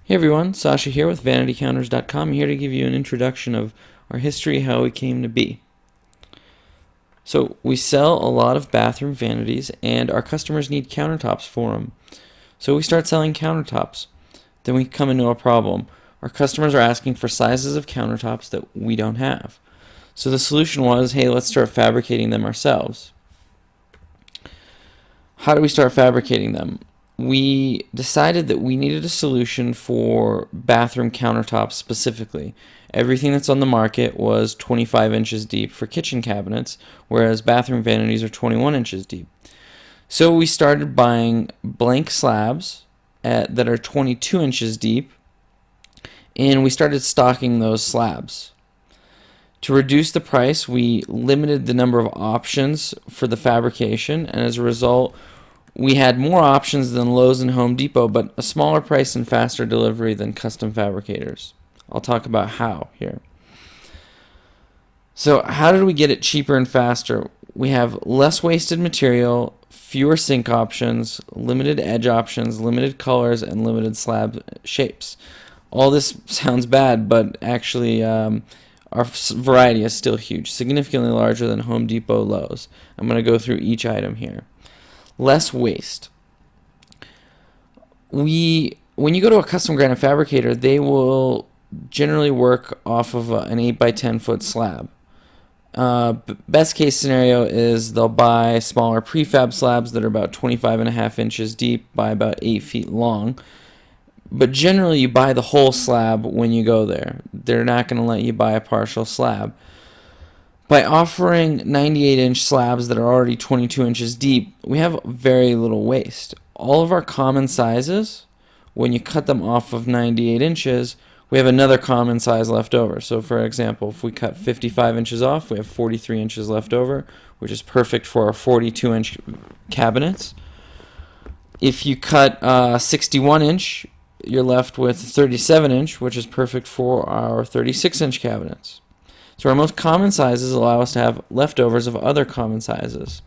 Hey everyone, Sasha here with VanityCounters.com. Here to give you an introduction of our history, how it came to be. So we sell a lot of bathroom vanities and our customers need countertops for them. So we start selling countertops. Then we come into a problem. Our customers are asking for sizes of countertops that we don't have. So the solution was, hey, let's start fabricating them ourselves. How do we start fabricating them? We decided that we needed a solution for bathroom countertops specifically. Everything that's on the market was 25 inches deep for kitchen cabinets, whereas bathroom vanities are 21 inches deep. So we started buying blank slabs that are 22 inches deep, and we started stocking those slabs. To reduce the price, we limited the number of options for the fabrication, and as a result, we had more options than Lowe's and Home Depot, but a smaller price and faster delivery than custom fabricators. I'll talk about how here. So how did we get it cheaper and faster? We have less wasted material, fewer sink options, limited edge options, limited colors, and limited slab shapes. All this sounds bad, but actually our variety is still huge, significantly larger than Home Depot, Lowe's. I'm going to go through each item here. Less waste. When you go to a custom granite fabricator, they will generally work off of an 8 by 10 foot slab. Best case scenario is they'll buy smaller prefab slabs that are about 25.5 inches deep by about 8 feet long. But generally you buy the whole slab when you go there. They're not going to let you buy a partial slab. By offering 98-inch slabs that are already 22 inches deep, we have very little waste. All of our common sizes, when you cut them off of 98 inches, we have another common size left over. So for example, if we cut 55 inches off, we have 43 inches left over, which is perfect for our 42-inch cabinets. If you cut 61-inch, you're left with 37-inch, which is perfect for our 36-inch cabinets. So our most common sizes allow us to have leftovers of other common sizes.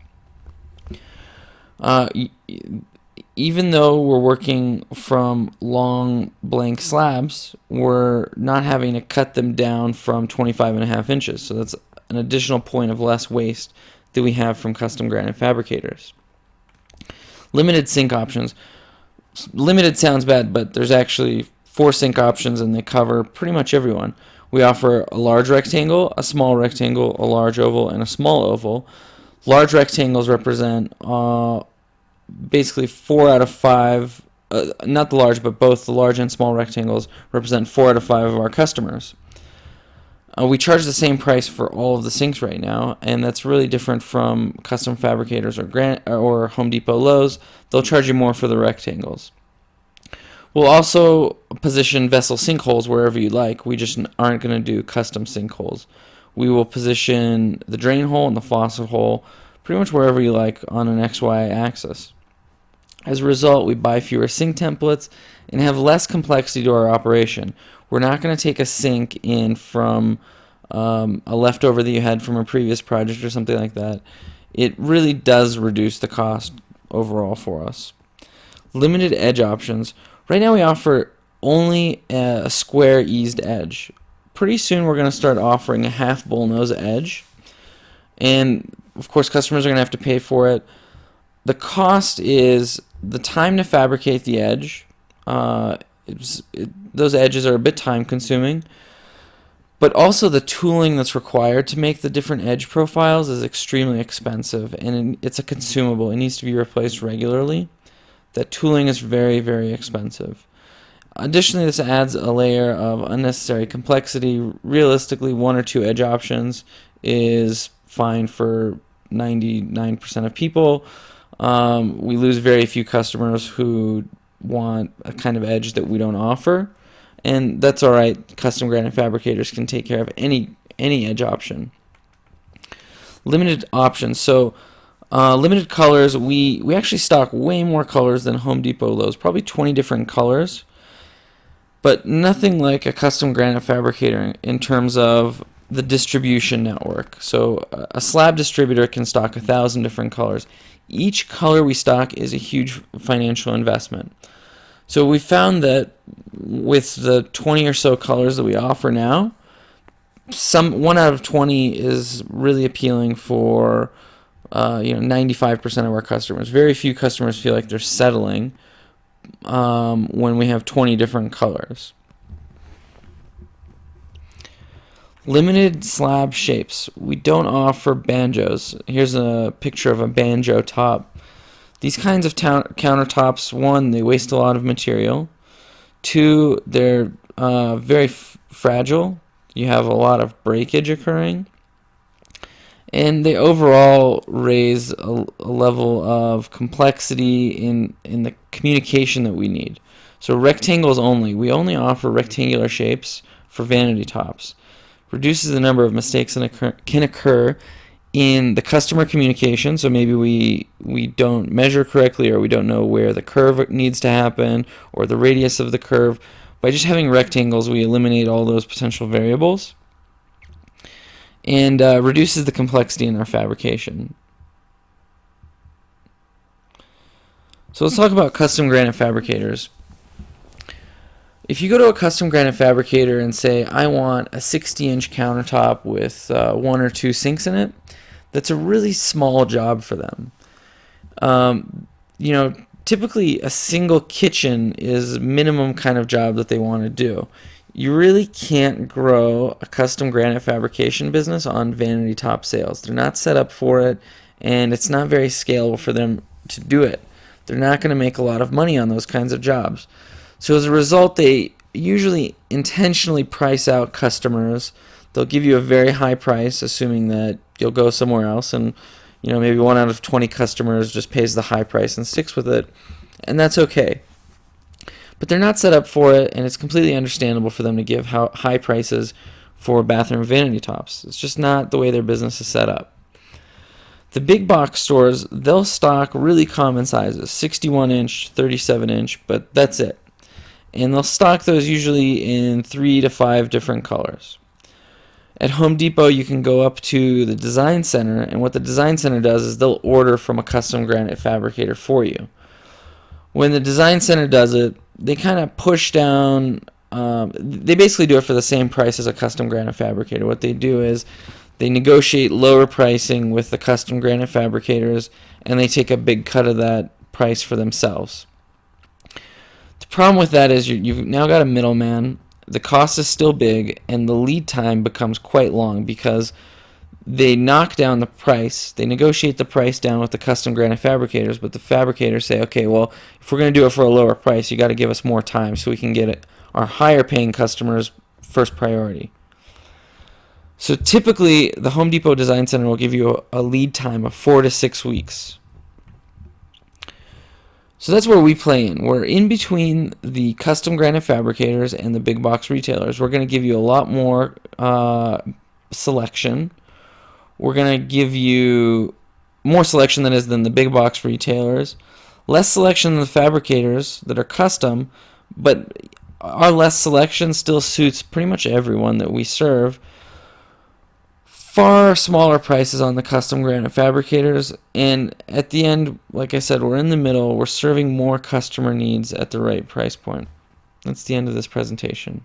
Even though we're working from long blank slabs, we're not having to cut them down from 25.5 inches. So that's an additional point of less waste that we have from custom granite fabricators. Limited sink options. Limited sounds bad, but there's actually 4 sink options and they cover pretty much everyone. We offer a large rectangle, a small rectangle, a large oval, and a small oval. Large rectangles represent basically 4 out of 5, not the large, but both the large and small rectangles represent 4 out of 5 of our customers. We charge the same price for all of the sinks right now, and that's really different from custom fabricators or Home Depot, Lowe's. They'll charge you more for the rectangles. We'll also position vessel sinkholes wherever you like. We just aren't going to do custom sinkholes. We will position the drain hole and the faucet hole pretty much wherever you like on an XY axis. As a result, we buy fewer sink templates and have less complexity to our operation. We're not going to take a sink in from a leftover that you had from a previous project or something like that. It really does reduce the cost overall for us. Limited edge options. Right now we offer only a square eased edge. Pretty soon we're going to start offering a half bullnose edge. And of course customers are going to have to pay for it. The cost is the time to fabricate the edge. Those edges are a bit time consuming. But also the tooling that's required to make the different edge profiles is extremely expensive. And it's a consumable. It needs to be replaced regularly. That tooling is very, very expensive. Additionally, this adds a layer of unnecessary complexity. Realistically, 1 or 2 edge options is fine for 99% of people. We lose very few customers who want a kind of edge that we don't offer, and that's all right. Custom granite fabricators can take care of any edge option. Limited options. So limited colors. We actually stock way more colors than Home Depot, Lowe's, probably 20 different colors, but nothing like a custom granite fabricator in terms of the distribution network. So a slab distributor can stock 1,000 different colors. Each color we stock is a huge financial investment. So we found that with the 20 or so colors that we offer now, 1 out of 20 is really appealing for 95% of our customers. Very few customers feel like they're settling when we have 20 different colors. Limited slab shapes. We don't offer banjos. Here's a picture of a banjo top. These kinds of countertops, one, they waste a lot of material. Two, they're very fragile. You have a lot of breakage occurring. And they overall raise a level of complexity in the communication that we need. So rectangles only. We only offer rectangular shapes for vanity tops. Reduces the number of mistakes that can occur in the customer communication. So maybe we don't measure correctly, or we don't know where the curve needs to happen, or the radius of the curve. By just having rectangles, we eliminate all those potential variables, and reduces the complexity in our fabrication. So let's talk about custom granite fabricators. If you go to a custom granite fabricator and say, I want a 60-inch countertop with 1 or 2 sinks in it, that's a really small job for them. Typically a single kitchen is minimum kind of job that they want to do. You really can't grow a custom granite fabrication business on vanity top sales. They're not set up for it, and it's not very scalable for them to do it. They're not going to make a lot of money on those kinds of jobs. So as a result, they usually intentionally price out customers. They'll give you a very high price, assuming that you'll go somewhere else, and maybe 1 out of 20 customers just pays the high price and sticks with it, and that's okay. But they're not set up for it, and it's completely understandable for them to give high prices for bathroom vanity tops. It's just not the way their business is set up. The big box stores, they'll stock really common sizes, 61-inch, 37-inch, but that's it. And they'll stock those usually in 3 to 5 different colors. At Home Depot, you can go up to the design center, and what the design center does is they'll order from a custom granite fabricator for you. When the design center does it, they kind of push down, they basically do it for the same price as a custom granite fabricator. What they do is they negotiate lower pricing with the custom granite fabricators, and they take a big cut of that price for themselves. The problem with that is you've now got a middleman. The cost is still big, and the lead time becomes quite long because they knock down the price. They negotiate the price down with the custom granite fabricators, but the fabricators say, okay, well, if we're going to do it for a lower price, you got to give us more time so we can get our higher paying customers first priority. So typically, the Home Depot Design Center will give you a lead time of 4 to 6 weeks. So that's where we play in. We're in between the custom granite fabricators and the big box retailers. We're going to give you a lot more selection. We're going to give you more selection than the big box retailers. Less selection than the fabricators that are custom, but our less selection still suits pretty much everyone that we serve. Far smaller prices on the custom granite fabricators, and at the end, like I said, we're in the middle. We're serving more customer needs at the right price point. That's the end of this presentation.